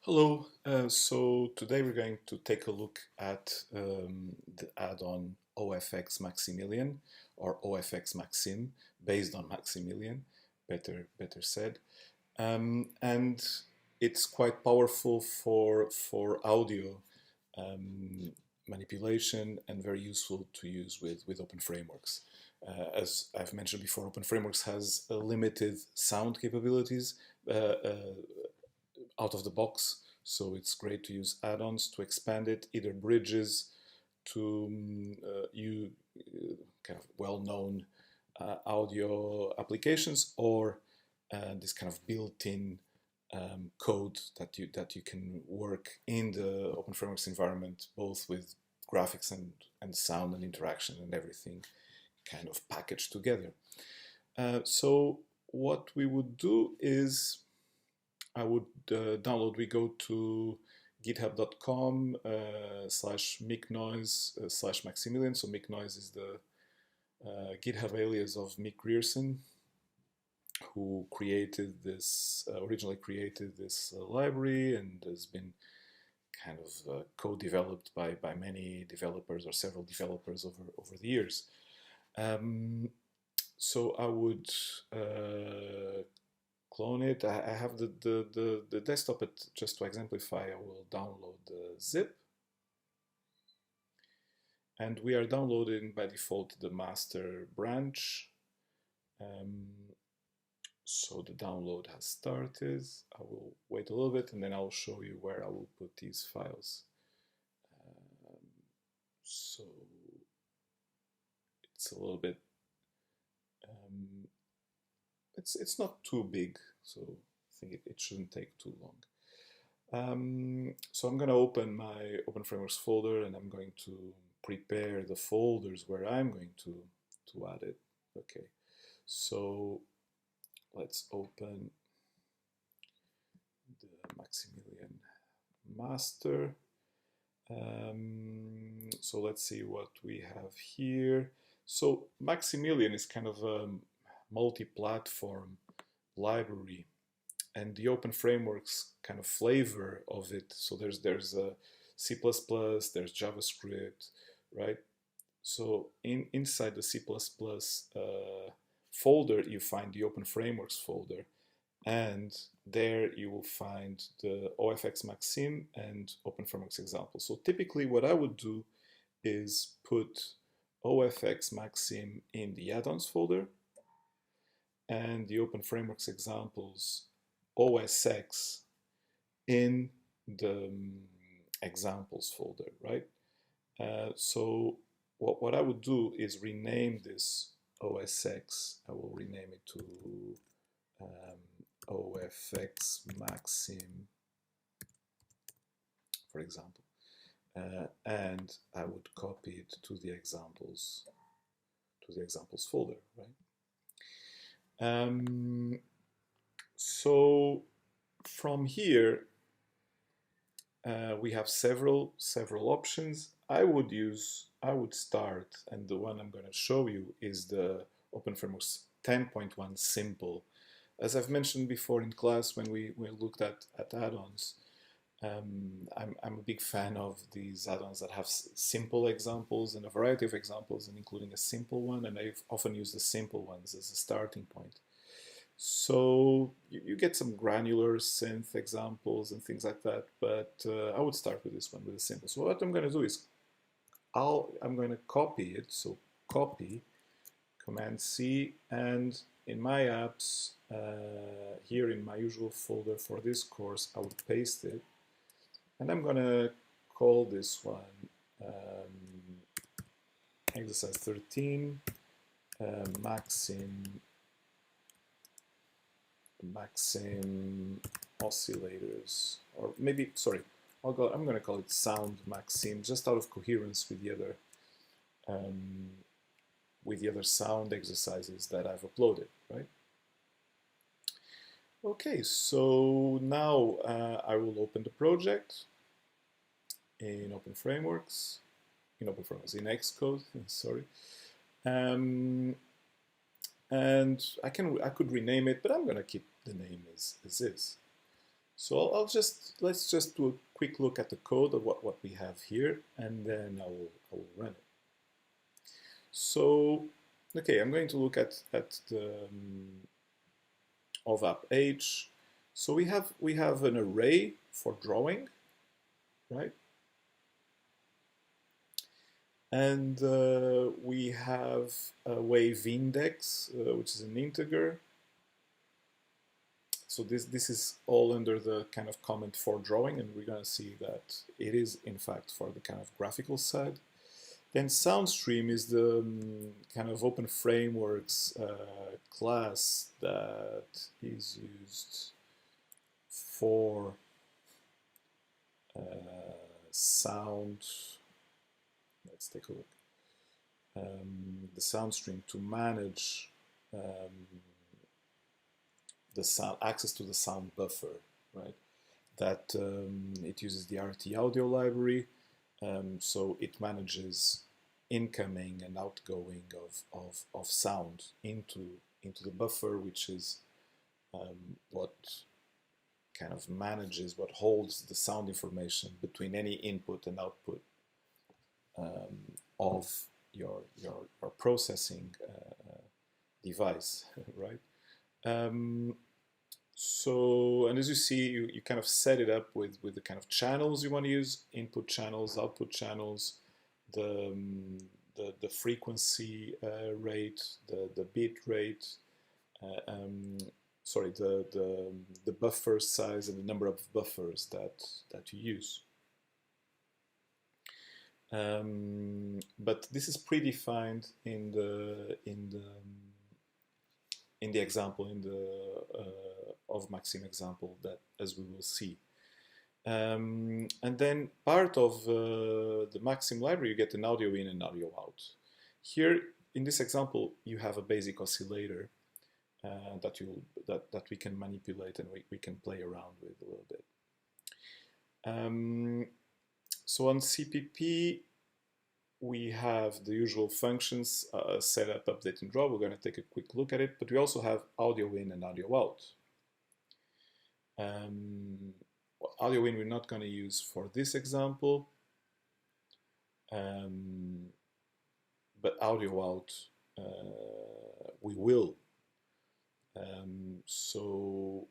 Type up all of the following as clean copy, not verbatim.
Hello, so today we're going to take a look at the add-on ofxMaximilian or ofxMaxim based on Maximilian, better said. And it's quite powerful for audio manipulation and very useful to use with openFrameworks. As I've mentioned before, openFrameworks has limited sound capabilities out of the box, so it's great to use add-ons to expand it, either bridges to you kind of well-known audio applications, or this kind of built-in code that you can work in the openFrameworks environment, both with graphics and sound and interaction and everything kind of packaged together. So what we would do is I would download. We go to github.com /micnoise /Maximilian. So Micnoise is the GitHub alias of Mick Grierson, who created this, originally created this library, and has been kind of co-developed by many developers, or several developers over the years. So I would clone it. I have the desktop, but just to exemplify, I will download the zip. And we are downloading by default the master branch. So the download has started. I will wait a little bit and then I'll show you where I will put these files. So it's a little bit, it's not too big, so I think it shouldn't take too long. So I'm going to open my openFrameworks folder, and I'm going to prepare the folders where I'm going to add it. Okay, so let's open the Maximilian master. So let's see what we have here. So Maximilian is kind of a multi-platform library, and the openFrameworks kind of flavor of it. So there's a C++, there's JavaScript, right? So inside the C++ folder, you find the openFrameworks folder, and there you will find the ofxMaxim and openFrameworks examples. So typically what I would do is put ofxMaxim in the add-ons folder, and the openFrameworks examples OSX in the examples folder, right? So what I would do is rename this OSX. I will rename it to ofxMaxim, for example, and I would copy it to the examples folder, right? So from here we have several options. I would start, and the one I'm going to show you is the openFrameworks 10.1 simple. As I've mentioned before in class when we looked at add-ons, I'm a big fan of these add-ons that have simple examples and a variety of examples, and including a simple one, and I often use the simple ones as a starting point. So you get some granular synth examples and things like that, but I would start with this one, with a simple. So what I'm going to do is I'm going to copy it. So copy, Command C, and in my apps, here in my usual folder for this course, I would paste it. And I'm going to call this one exercise 13, Maxim oscillators, or maybe, sorry, I'm going to call it Sound Maxim, just out of coherence with the other sound exercises that I've uploaded, right? Okay, so now I will open the project in openFrameworks, in Xcode, sorry. And I could rename it, but I'm going to keep the name as is. So let's just do a quick look at the code of what we have here, and then I will run it. So, okay, I'm going to look at the of app age. So we have an array for drawing, right? And we have a wave index, which is an integer. So this is all under the kind of comment for drawing, and we're going to see that it is in fact for the kind of graphical side. Then Soundstream is the kind of openFrameworks class that is used for sound. Let's take a look. The Soundstream to manage the sound, access to the sound buffer, right? That it uses the RT audio library, so it manages incoming and outgoing of sound into the buffer, which is what kind of manages, what holds the sound information between any input and output of your processing device, right? So, and as you see, you kind of set it up with the kind of channels you want to use: input channels, output channels, the frequency rate, the bit rate, sorry, the buffer size and the number of buffers that you use. But this is predefined in the example, in the ofxMaxim example, that as we will see. And then part of the Maxim library, you get an audio in and audio out. Here, in this example, you have a basic oscillator that we can manipulate and we can play around with a little bit. So on CPP, we have the usual functions, setup, update, and draw. We're going to take a quick look at it, but we also have audio in and audio out. Audio in we're not going to use for this example, but audio out we will. So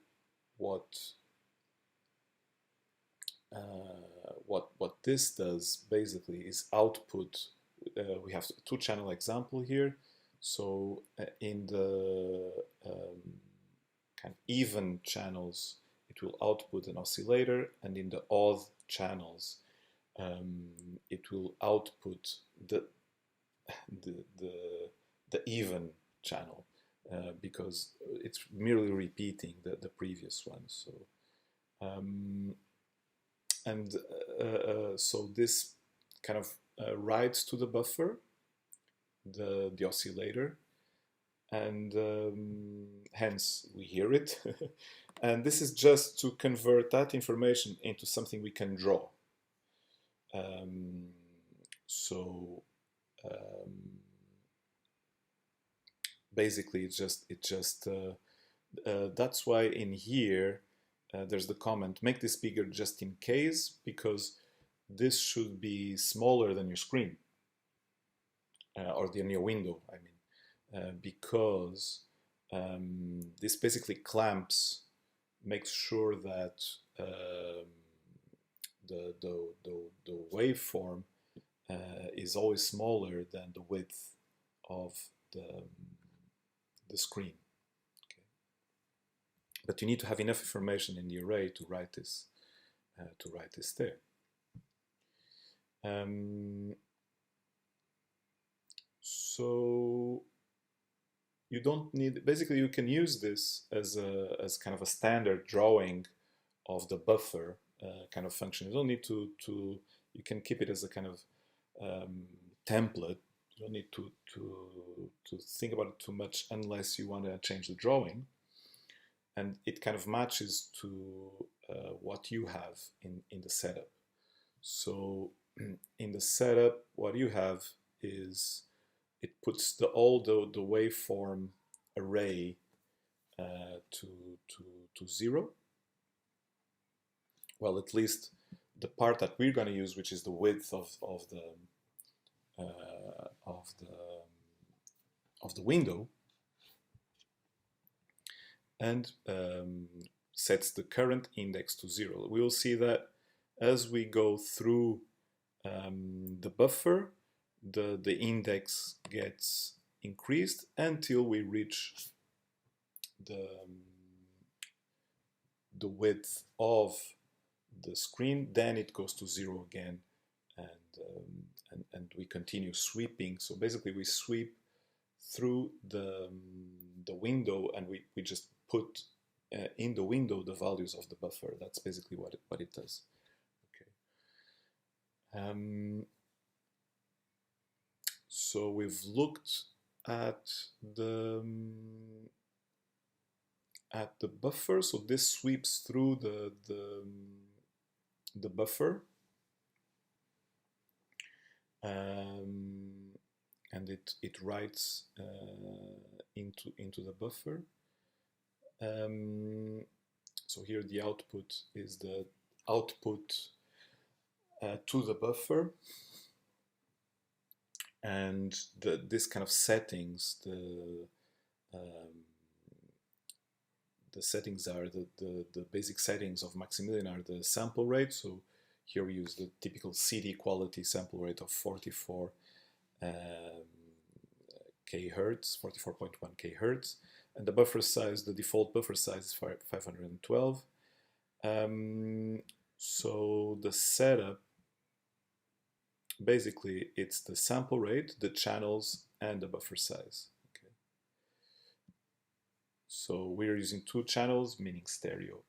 what this does basically is output. We have a two-channel example here. So in the kind of even channels, it will output an oscillator, and in the odd channels, it will output the even channel, because it's merely repeating the previous one. So so this kind of writes to the buffer the oscillator, and hence we hear it. And this is just to convert that information into something we can draw. Basically, that's why in here there's the comment, make this bigger just in case, because this should be smaller than your screen, or than your window, I mean, because this basically clamps, makes sure that the waveform is always smaller than the width of the screen. Okay. But you need to have enough information in the array to write this there. So you don't need, basically you can use this as kind of a standard drawing of the buffer kind of function. You don't need to you can keep it as a kind of template. You don't need to think about it too much unless you want to change the drawing, and it kind of matches to what you have in the setup. So in the setup, what you have is it puts all the waveform array to 0, well, at least the part that we're going to use, which is the width of the window, and sets the current index to 0. We will see that as we go through the buffer, the index gets increased until we reach the width of the screen. Then it goes to 0 again, and we continue sweeping. So basically we sweep through the window, and we just put in the window the values of the buffer. That's basically what it does. Okay. So we've looked at the buffer. So this sweeps through the buffer, and it writes into the buffer. So here the output is the output to the buffer, and this kind of settings, the settings are the basic settings of Maximilian are the sample rate. So here we use the typical CD quality sample rate of 44 kHz, 44.1 kHz, and the buffer size, the default buffer size is 512. So the setup, basically it's the sample rate, the channels, and the buffer size. Okay. So we're using 2 channels, meaning stereo.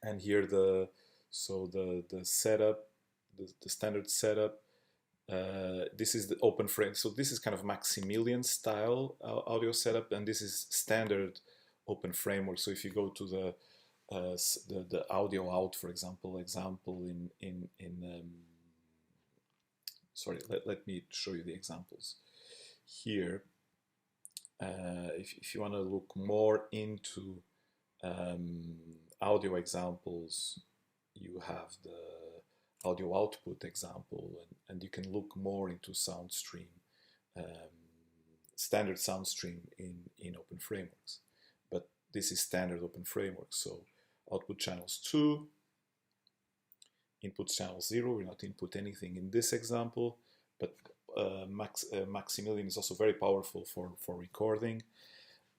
And here the setup, the standard setup, this is the openFrame. So this is kind of Maximilian style audio setup, and this is standard openFramework. So if you go to the audio out, for example, sorry, let me show you the examples here. If you want to look more into audio examples, you have the audio output example, and you can look more into Soundstream, standard Soundstream in openFrameworks. But this is standard openFrameworks. So output channels 2, input channel 0. We're not input anything in this example, but Maximilian is also very powerful for recording,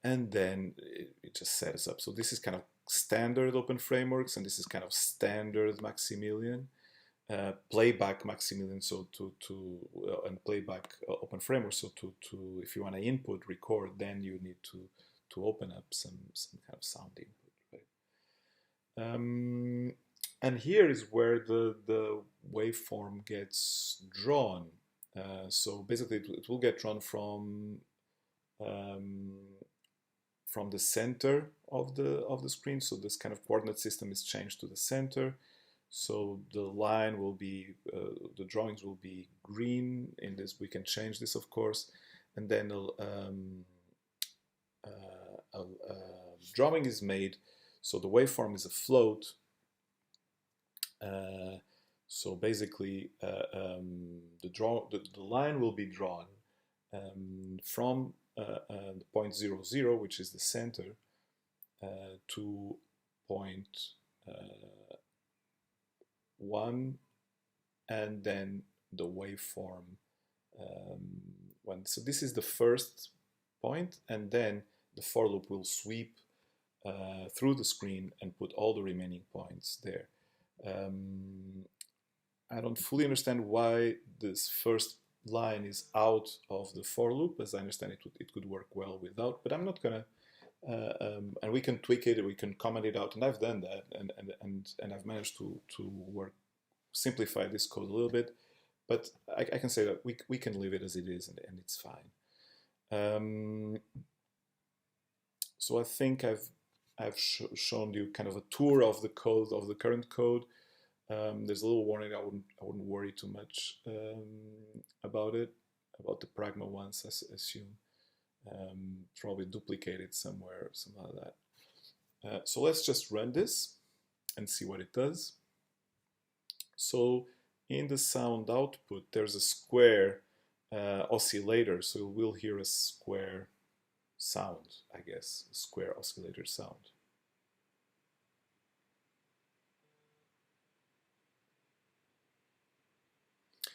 and then it just sets up. So this is kind of standard openFrameworks, and this is kind of standard Maximilian. Playback Maximilian, so and playback openFramework. So if you want to input record, then you need to open up some kind of sound input, right? And here is where the waveform gets drawn. So basically, it will get drawn from the center of the screen. So this kind of coordinate system is changed to the center. So the line will be, the drawings will be green. In this, we can change this, of course, and then a drawing is made. So the waveform is a float. So basically, the line will be drawn from the point 0, 0, which is the center, to point 1, and then the waveform so this is the first point, and then the for loop will sweep through the screen and put all the remaining points there. I don't fully understand why this first line is out of the for loop. As I understand it could work well without, but I'm not gonna. And we can tweak it, we can comment it out, and I've done that, and I've managed to simplify this code a little bit. But I can say that we can leave it as it is, and it's fine. So I think I've shown you kind of a tour of the code, of the current code. There's a little warning. I wouldn't worry too much about it, about the pragma ones, I assume. Probably duplicated somewhere, something like that. So let's just run this. and see what it does. So in the sound output, there's a square oscillator, so we'll hear a square sound, I guess, a square oscillator sound.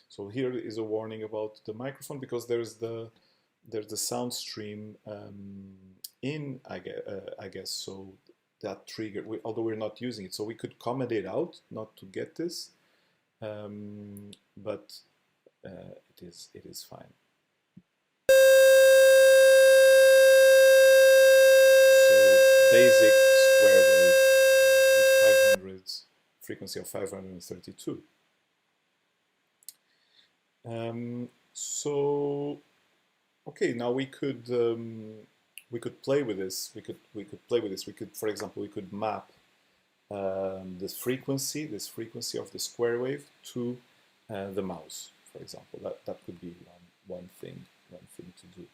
So here is a warning about the microphone, because there's the Soundstream in, I guess, so that trigger, although we're not using it, so we could comment it out not to get this, but it is fine. So basic square wave with 500 frequency of 532. So okay, now we could play with this. We could play with this. We could, for example, we could map this frequency of the square wave to the mouse, for example. That could be one thing to do.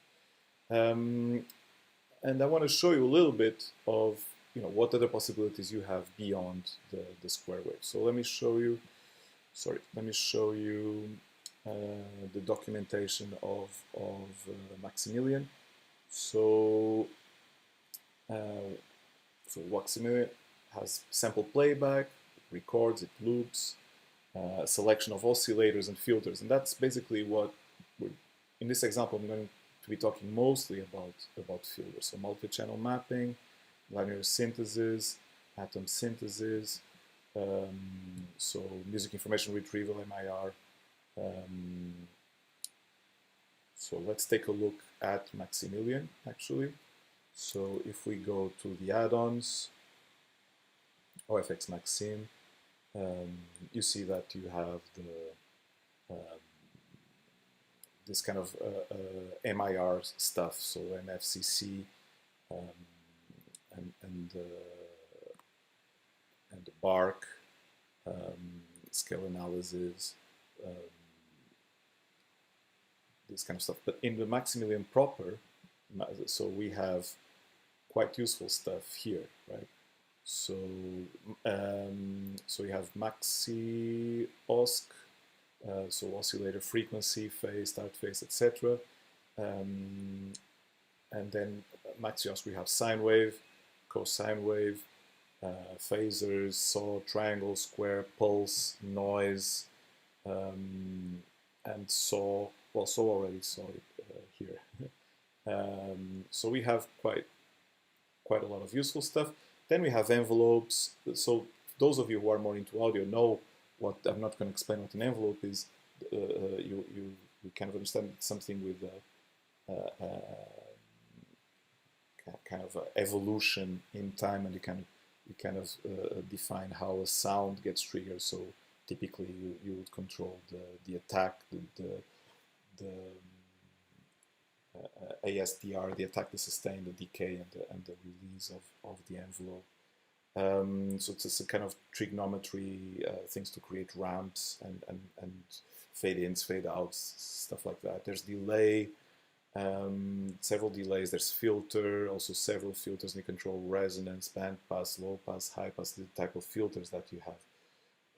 And I want to show you a little bit of what other possibilities you have beyond the square wave. So let me show you. Sorry, let me show you the documentation of Maximilian. So Maximilian has sample playback, it records, it loops, a selection of oscillators and filters, and that's basically what in this example I'm going to be talking mostly about filters. So multi-channel mapping, linear synthesis, atom synthesis, so music information retrieval, MIR. So let's take a look at Maximilian, actually. So if we go to the add-ons, ofxMaxim, you see that you have this kind of MIR stuff, so MFCC and the BARC, scale analysis, this kind of stuff. But in the Maximilian proper, so we have quite useful stuff here, right? So so you have Maxi Osc, so oscillator frequency, phase, start phase, etc. And then Maxi Osc, we have sine wave, cosine wave, phasers, saw, triangle, square, pulse, noise, and saw. Well, saw already saw it here. So we have quite a lot of useful stuff. Then we have envelopes. So those of you who are more into audio know what I'm not going to explain what an envelope is. You kind of understand something with kind of evolution in time, and you kind of define how a sound gets triggered. So typically you would control the attack, the ASDR, the attack, the sustain, the decay, and the release of the envelope. So it's a kind of trigonometry things to create ramps and fade-ins, fade-outs, stuff like that. There's delay, several delays. There's filter, also several filters, and you control resonance, band pass, low pass, high pass, the type of filters that you have.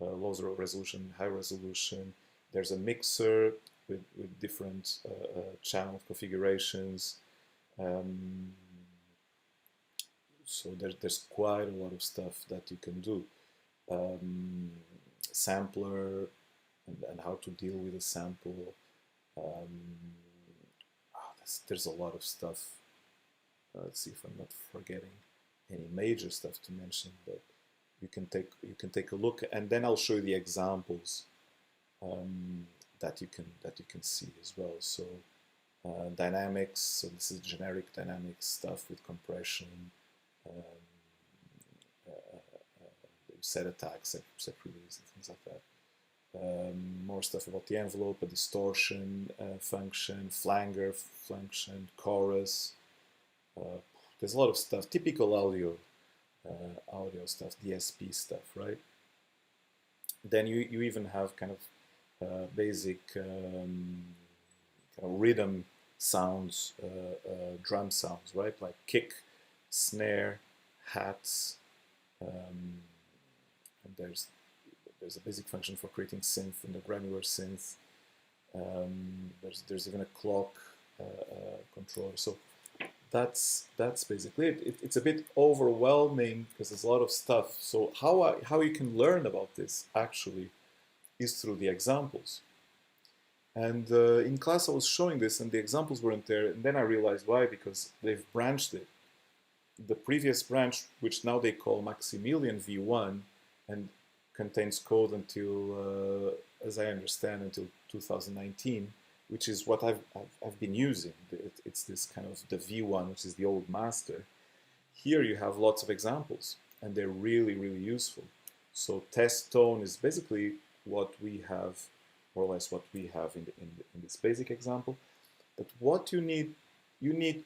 Low resolution, high resolution. There's a mixer with different channel configurations. So there's quite a lot of stuff that you can do. Sampler and how to deal with a sample. There's a lot of stuff. Let's see if I'm not forgetting any major stuff to mention, but you can take a look, and then I'll show you the examples that you can see as well. So dynamics. So this is generic dynamics stuff with compression, set attacks, set release, and things like that. More stuff about the envelope, a distortion function, flanger function, chorus. There's a lot of stuff. Typical audio stuff, DSP stuff, right? Then you even have kind of basic kind of rhythm sounds, drum sounds, right? Like kick, snare, hats, there's a basic function for creating synth and a granular synth. There's even a clock controller. So that's basically it. It's a bit overwhelming because there's a lot of stuff. So how you can learn about this actually is through the examples. And in class I was showing this and the examples weren't there, and then I realized why, because they've branched it. The previous branch, which now they call Maximilian V1 and contains code until, as I understand, until 2019, which is what I've been using. It's this kind of the V1, which is the old master. Here you have lots of examples, and they're really, really useful. So test tone is basically what we have, more or less what we have in this basic example. But what you need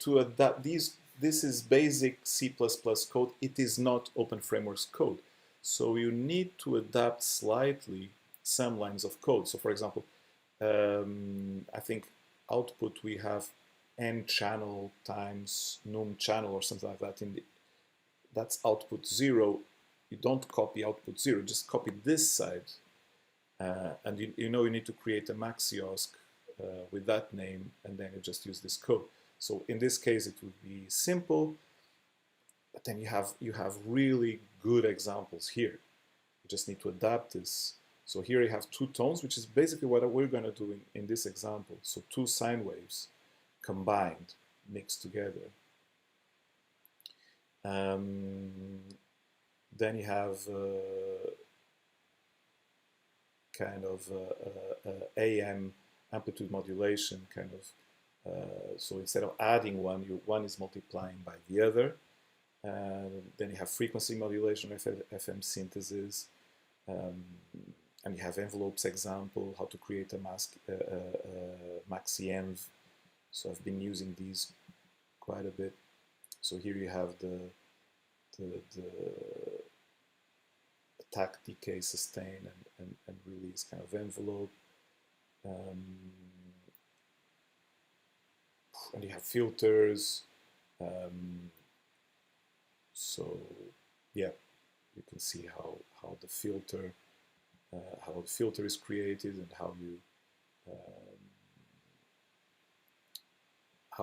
to adapt these. This is basic C++ code. It is not openFrameworks code. So you need to adapt slightly some lines of code. So for example, I think output we have n channel times num channel or something like that. That's output 0. You don't copy output 0, just copy this side. And you know you need to create a maxiosk with that name, and then you just use this code. So in this case it would be simple, but then you have really good examples here. You just need to adapt this. So here you have two tones, which is basically what we're going to do in this example. So two sine waves combined, mixed together. Then you have kind of AM amplitude modulation, kind of. So instead of adding one, one is multiplying by the other. Then you have frequency modulation, FM synthesis, and you have envelopes example, how to create a MaxiEnv. So I've been using these quite a bit. So here you have the attack, decay, sustain, and release kind of envelope. And you have filters. So yeah, you can see how the filter is created, and how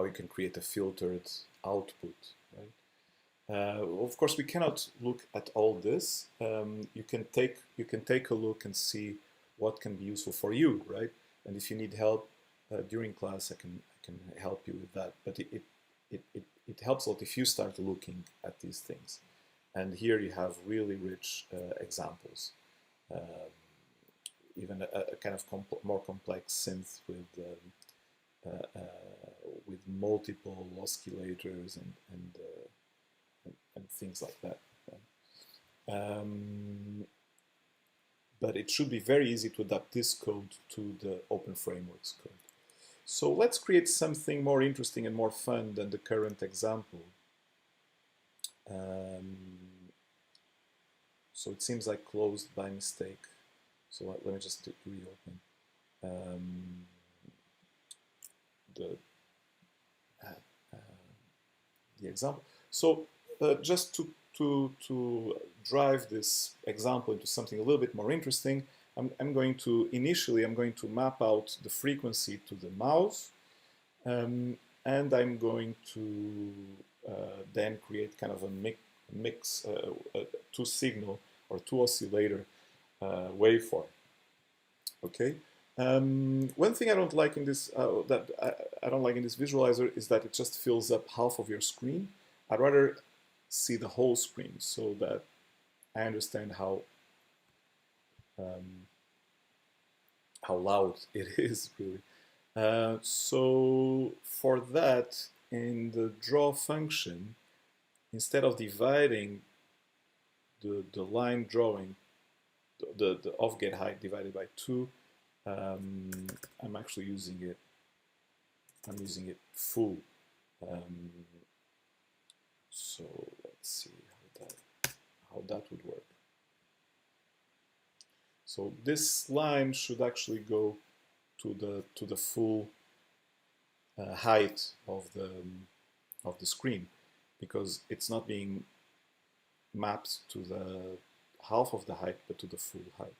you can create a filtered output, right? Of course, we cannot look at all this. You can take a look and see what can be useful for you, right? And if you need help during class, I can help you with that. But it helps a lot if you start looking at these things. And here you have really rich examples. Even a kind of more complex synth with multiple oscillators and things like that. But it should be very easy to adapt this code to the openFrameworks code. So let's create something more interesting and more fun than the current example. So it seems like closed by mistake. So let me just reopen the example. So just to drive this example into something a little bit more interesting, I'm going to map out the frequency to the mouse, and I'm going to then create kind of a mix, two signal or two oscillator waveform. Okay. One thing I don't like in this I don't like in this visualizer is that it just fills up half of your screen. I'd rather see the whole screen so that I understand how loud it is, really. So for that, in the draw function, instead of dividing the line drawing, the off-gate height divided by 2, I'm actually using it. I'm using it full. So let's see how that would work. So this line should actually go to the full height of the screen, because it's not being mapped to the half of the height, but to the full height.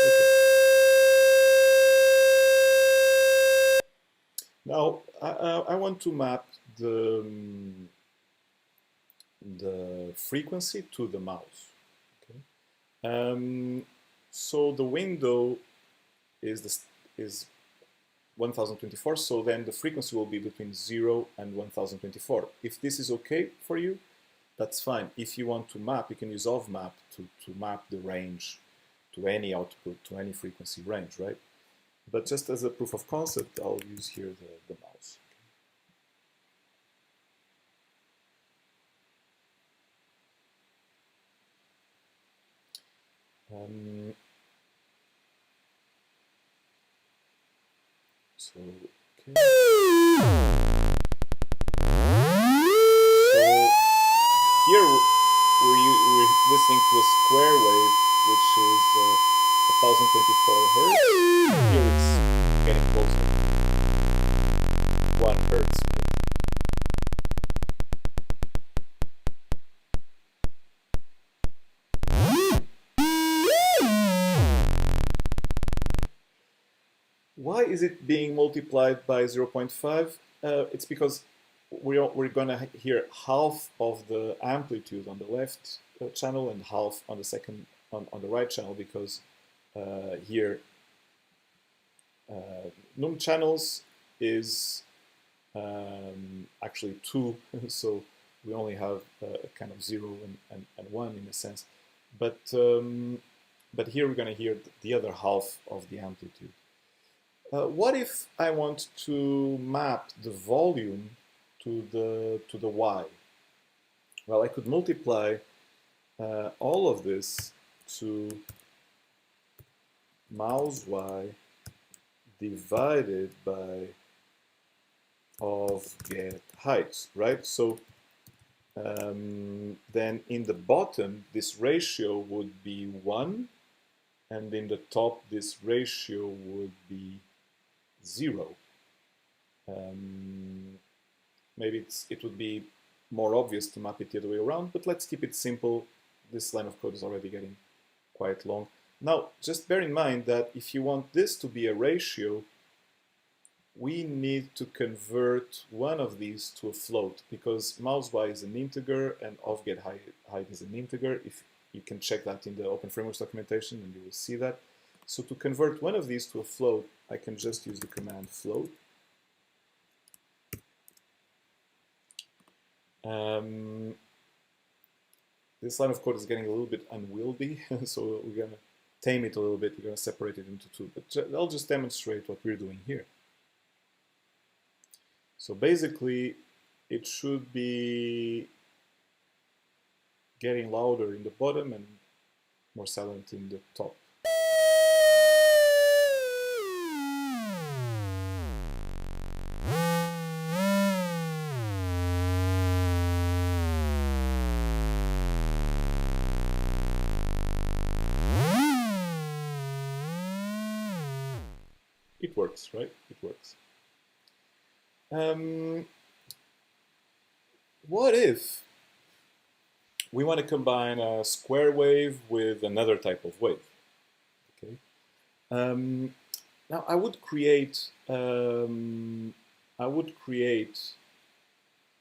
Okay. Now I want to map the frequency to the mouse. Okay. So the window is 1024, so then the frequency will be between 0 and 1024. If this is okay for you, that's fine. If you want to map, you can use ofmap to map the range to any output, to any frequency range, right? But just as a proof of concept, I'll use here the mouse. So, okay. So here we're listening to a square wave, which is 1024 Hertz. Here it's getting closer. 1 Hertz. Why is it being multiplied by 0.5? It's because we're going to hear half of the amplitude on the left channel and half on the on the right channel, because here num channels is actually 2, so we only have kind of 0 and 1 in a sense. But here we're going to hear the other half of the amplitude. What if I want to map the volume to the y? Well, I could multiply all of this to mouse y divided by of get heights, right? So then in the bottom, this ratio would be 1, and in the top, this ratio would be 0. Maybe it would be more obvious to map it the other way around, but let's keep it simple. This line of code is already getting quite long. Now, just bear in mind that if you want this to be a ratio, we need to convert one of these to a float, because mouse y is an integer and of get height is an integer. If you can check that in the openFrameworks documentation, and you will see that. So to convert one of these to a float, I can just use the command float. This line of code is getting a little bit unwieldy, so we're going to tame it a little bit. We're going to separate it into 2, but I'll just demonstrate what we're doing here. So basically, it should be getting louder in the bottom and more silent in the top. It works, right? It works. What if we want to combine a square wave with another type of wave? Okay. Now I would create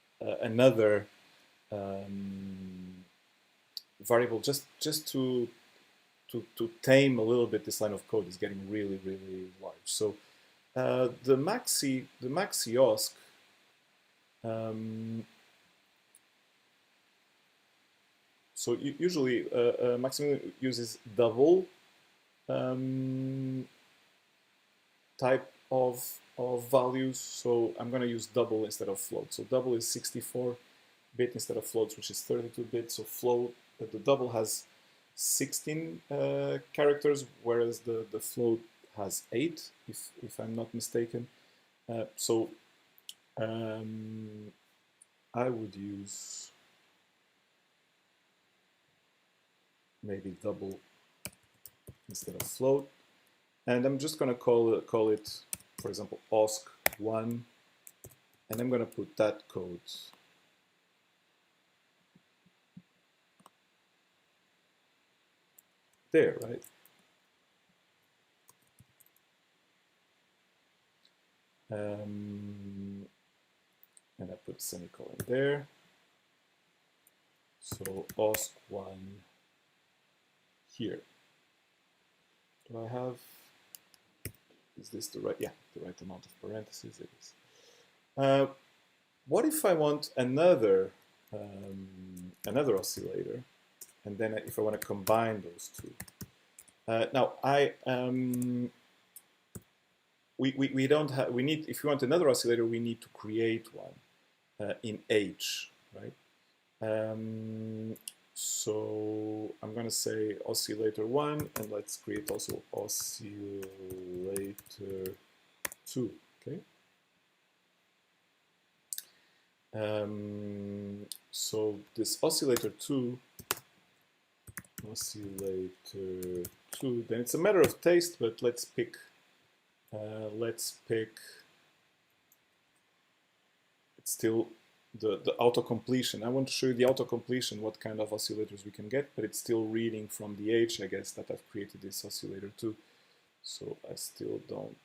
another variable just to tame a little bit this line of code. Is getting really large. So the maxi osc so usually Maxim uses double type of values, so I'm going to use double instead of float. So double is 64-bit instead of floats, which is 32-bit. So float, the double has 16 characters, whereas the float has 8, if I'm not mistaken. So I would use maybe double instead of float, and I'm just going to call it, for example, osc1, and I'm going to put that code there, right? And I put semicolon there. So OSC1 here. Do I have, is this the right, yeah, the right amount of parentheses? It is. What if I want another oscillator, and then if I want to combine those two? Now we don't have, we need, if you want another oscillator, we need to create one in H, right? So I'm going to say oscillator 1, and let's create also oscillator 2, okay? So this oscillator 2, then it's a matter of taste, but let's pick it's still the auto-completion. I want to show you the auto-completion, what kind of oscillators we can get, but it's still reading from the H, I guess, that I've created this oscillator 2. So I still don't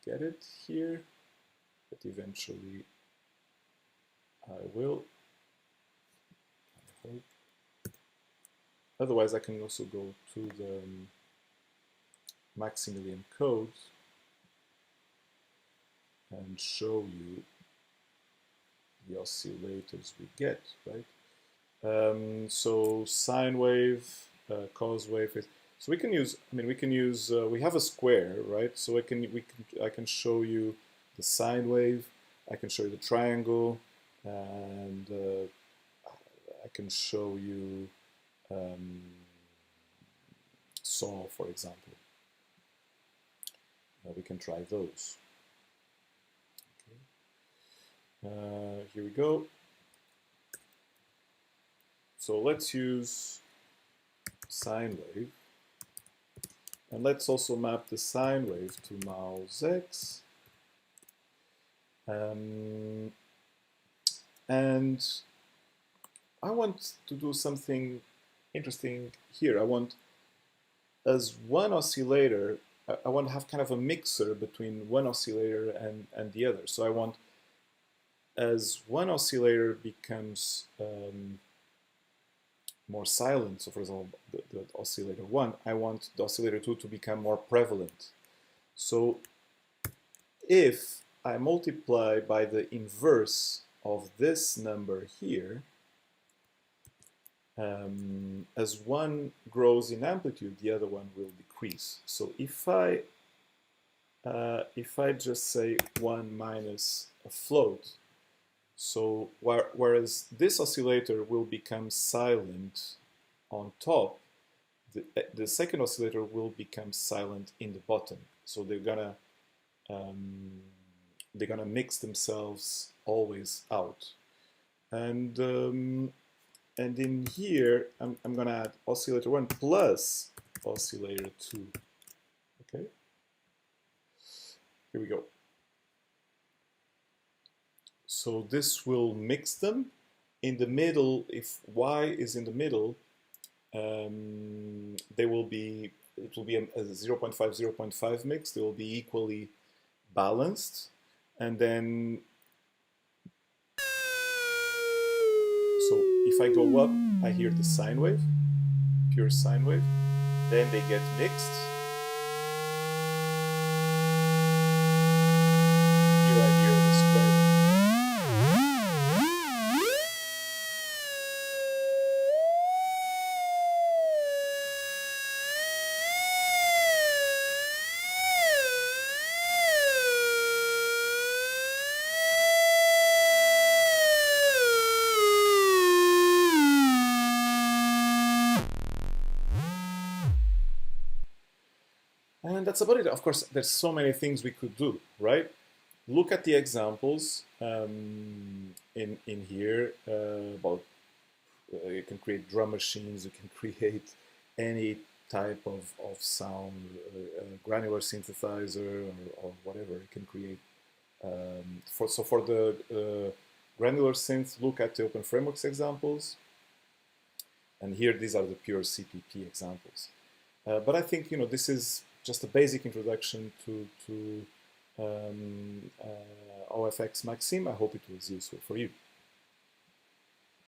get it here, but eventually I will. I hope. Otherwise, I can also go to the Maximilian code and show you the oscillators we get, right? So sine wave, cos wave. So we can use. I mean, we can use. We have a square, right? So I can show you the sine wave. I can show you the triangle, and I can show you saw, for example. We can try those. Here we go. So let's use sine wave, and let's also map the sine wave to mouse x. And I want to do something interesting here. I want, as one oscillator, I want to have kind of a mixer between one oscillator and the other. So I want, as one oscillator becomes more silent, so for example, the oscillator 1, I want the oscillator 2 to become more prevalent. So if I multiply by the inverse of this number here, as one grows in amplitude, the other one will decrease. So if I just say 1 minus a float, so whereas this oscillator will become silent on top, the second oscillator will become silent in the bottom. So they're gonna mix themselves always out. And in here, I'm gonna add oscillator 1 plus oscillator 2. Okay. Here we go. So this will mix them. In the middle, if y is in the middle, it will be a 0.5, 0.5 mix. They will be equally balanced. And then, so if I go up, I hear the sine wave, pure sine wave. Then they get mixed. Here I hear the square wave. And that's about it. Of course, there's so many things we could do, right? Look at the examples in here. You can create drum machines, you can create any type of sound, granular synthesizer or whatever you can create. So for the granular synth, look at the openFrameworks examples. And here, these are the pure CPP examples. But I think, this is just a basic introduction to ofxMaxim. I hope it was useful for you.